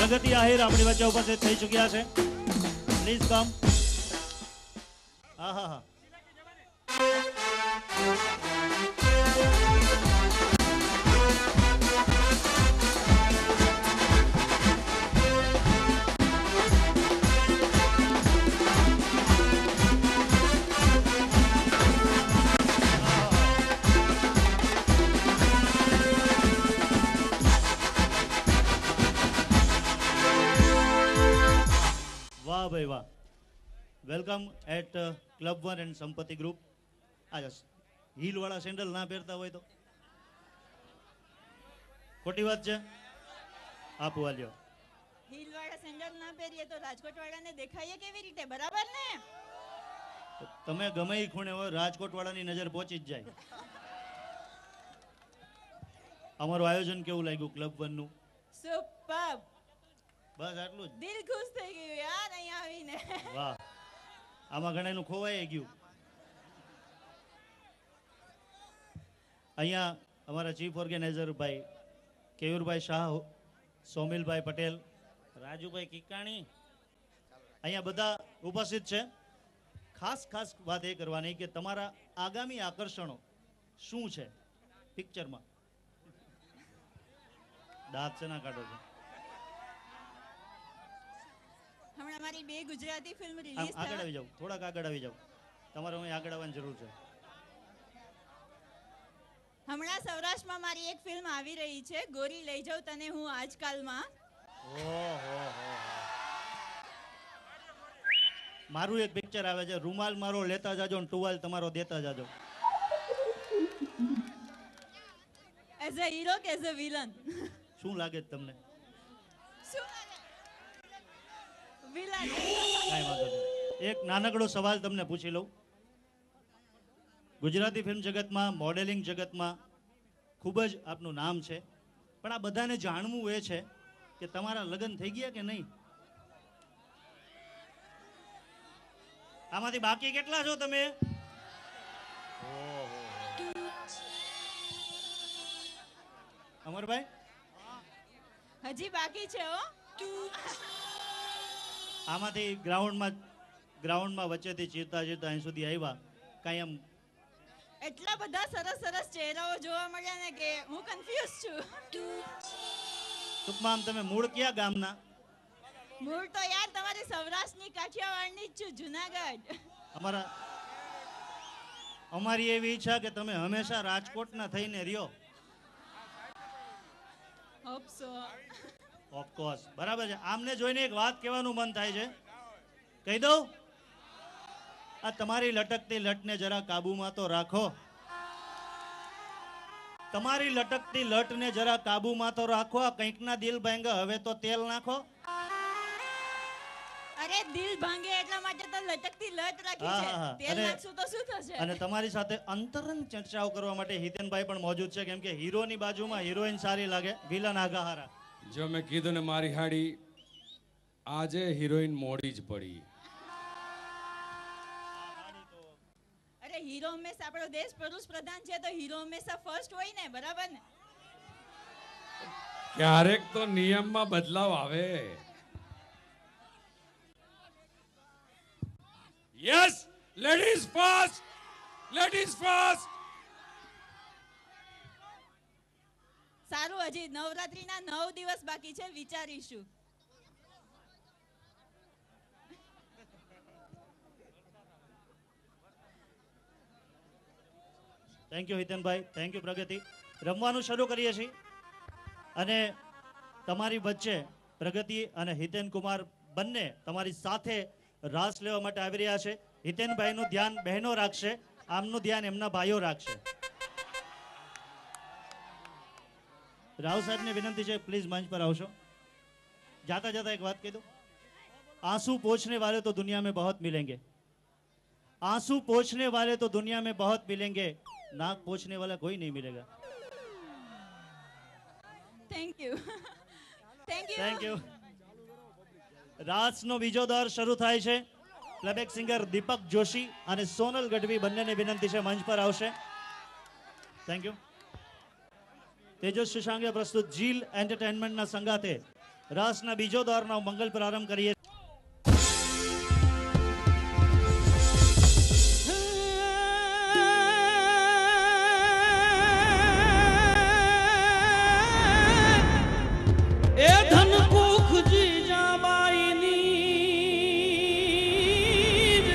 પ્રગતિ આહિર આપણી વચ્ચે ઉપસ્થિત થઈ ચૂક્યા છે. Please come. હા હા હા. વાહ ભાઈ વાહ. Welcome at club one and Sampatti group. આ હીલ વાળા સેન્ડલ ના પહેરતા હોય તો ખોટી વાત છે. આપો આલ્યો. હીલ વાળા સેન્ડલ ના પહેરીએ તો રાજકોટ વાળાને દેખાઈએ કેવી રીતે? બરાબર ને? તમે ગમે એ ખૂણે હોય રાજકોટ વાળાની નજર પહોંચી જ જાય. અમારું આયોજન કેવું લાગ્યું ક્લબ વન નું? સુપર. બસ આટલું જ. દિલ ખુશ થઈ ગયું યાર અહીંયા આવીને. વાહ. આમાં ઘણાનું ખોવાઈ ગયું. અહીંયા અમારા ચીફ ઓર્ગેનાઇઝર ભાઈ કેયુરભાઈ શાહ, સોમિલભાઈ પટેલ, રાજુભાઈ કિકાણી અહીંયા બધા ઉપસ્થિત છે. ખાસ ખાસ વાત એ કરવાની કે તમારા આગામી આકર્ષણો શું છે પિક્ચરમાં? દાંત છે ના કાઢો છો. હમણાં મારી 2 ગુજરાતી ફિલ્મ આમ રિલીઝ આગળ આવી જાવ, થોડાક આગળ આવી જાવ. તમારે અહીં આગળ આવવાની જરૂર છે. હમણાં સૌરાષ્ટ્રમાં મારી એક ફિલ્મ આવી રહી છે, ગોરી લઈ જાઉં તને હું આજકાલમાં. મારું એક પિક્ચર આવે છે, રૂમાલ મારો લેતા જાજો ને ટુવાલ તમારો દેતા જાજો. એઝ અ હીરો કે એઝ અ વિલન? શું લાગે છે તમને? શું વિલન? કાંઈ વાંધો નહીં. એક નાનકડો સવાલ તમને પૂછી લઉં. ગુજરાતી ફિલ્મ જગતમાં, મોડેલિંગ જગતમાં ખૂબ જ આપનું નામ છે, પણ આ બધાને જાણવું એ છે કે તમારા લગ્ન થઈ ગયા કે નહીં? આમાંથી બાકી કેટલા છો તમે? અમરભાઈ હજી બાકી છે હો. આમાંથી ગ્રાઉન્ડમાં વચ્ચેથી ચીરતા ચીરતા અહીં સુધી આવ્યા, કાંઈ એમ એટલા બધા સરસ સરસ ચહેરાઓ જોવા મળ્યા ને કે હું કન્ફ્યુઝ છું. ટૂંકમાં આમ તમે મૂળ કયા ગામના? મૂળ તો યાર તમારી સૌરાષ્ટ્રની કાઠિયાવાડની જ છું, જુનાગઢ. અમારી એવી ઈચ્છા કે તમે હંમેશા રાજકોટના થઈને રહ્યો. Hope so. ઓફકોર્સ બરાબર છે. આમને જોઈને એક વાત કહેવાનું મન થાય છે, કહી દઉં? આ તમારી લટકતી લટને જરા કાબુમાં તો રાખો. તમારી લટકતી લટને જરા કાબુમાં તો રાખો. આ કંઈકના દિલ ભાંગે હવે તો તેલ નાખો. અરે દિલ ભાંગે એટલા માટે તો લટકતી લટ રાખી છે. તેલ નાખશું તો શું થશે? અને તમારી સાથે અંતરંગ ચર્ચાઓ કરવા માટે હિતેનભાઈ પણ મોજૂદ છે, કેમ કે હીરોની બાજુમાં હિરોઈન સારી લાગે, વિલન આગાહારા. જો મેં કીધું ને મારી હાડી આજે હિરોઈન મોડી જ પડી. અરે હીરો હંમેશા આપણો દેશ પુરુષ પ્રધાન છે તો હીરો હંમેશા ફર્સ્ટ હોય ને, બરાબર ને? ક્યારેક તો નિયમમાં બદલાવ આવે. Yes, ladies first, ladies first. સારું, હજી નવરાત્રીના 9 દિવસ બાકી છે, વિચારીશું. થેન્ક યુ હિતેનભાઈ, થેન્ક યુ પ્રગતિ. રમવાનું શરૂ કરીએ છીએ અને તમારી વચ્ચે પ્રગતિ અને હિતેન કુમાર બંને તમારી સાથે રાસ લેવા માટે આવી રહ્યા છે. હિતેનભાઈનું ધ્યાન બહેનો રાખશે, આમનું ધ્યાન એમના ભાઈઓ રાખશે. રાવ સાહેબને વિનંતી છે, પ્લીઝ મંચ પર આવશો. जाता जाता एक बात कह दो, आंसू पोंछने वाले तो दुनिया में बहुत मिलेंगे, आंसू पोंछने वाले तो दुनिया में बहुत मिलेंगे, नाक पोंछने वाला कोई नहीं मिलेगा. Thank you. Thank you. Thank you. રાસનો બીજો દોર શરૂ થાય છે. પ્લેબેક સિંગર દીપક જોશી અને સોનલ ગઢવી બંનેને વિનંતી છે મંચ પર આવશે. Thank you. તેજસ શશાંકે પ્રસ્તુત જીલ એન્ટરટેનમેન્ટના સંગાતે રાસના બીજો દ્વારનો મંગલ પ્રારંભ કરીએ. એ ધન કુખજી જાબાઈની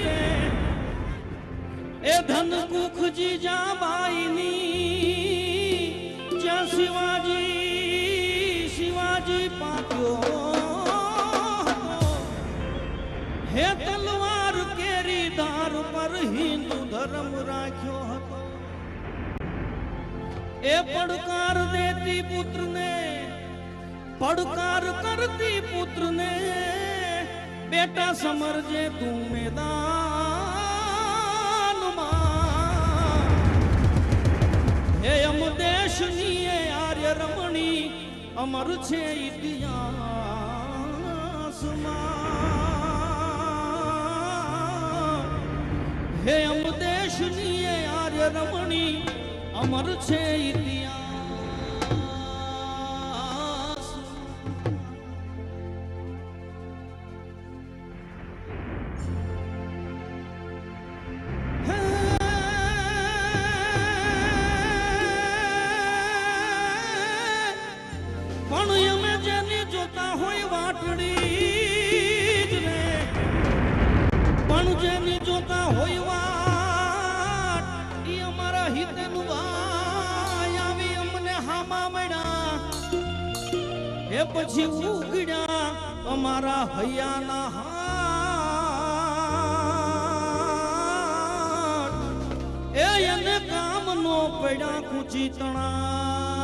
રે, એ ધન કુખજી જાબાઈની, જ્યાં શિવાજી પાક્યો હે તલવાર કેરી ધાર પર હિન્દુ ધર્મ રાખ્યો હતો. એ પડકાર દેતી પુત્રને, પડકાર કરતી પુત્રને, બેટા સમરજે તું મેદાનમાં. હે અમ દેશની એ આર્ય રમણી અમર છે ઇતિહાસમાં. હે અમ દેશની એ આર્ય રમણી અમર છે ઇતિહાસ. જેની જોતા હોય વાટ ઈ અમારા હિતનું વાય આવી અમને હામા મળ્યા. એ પછી ઉગડ્યા અમારા હૈયાના હાટ. એ એને કામ નો પડ્યા કુચી તણા.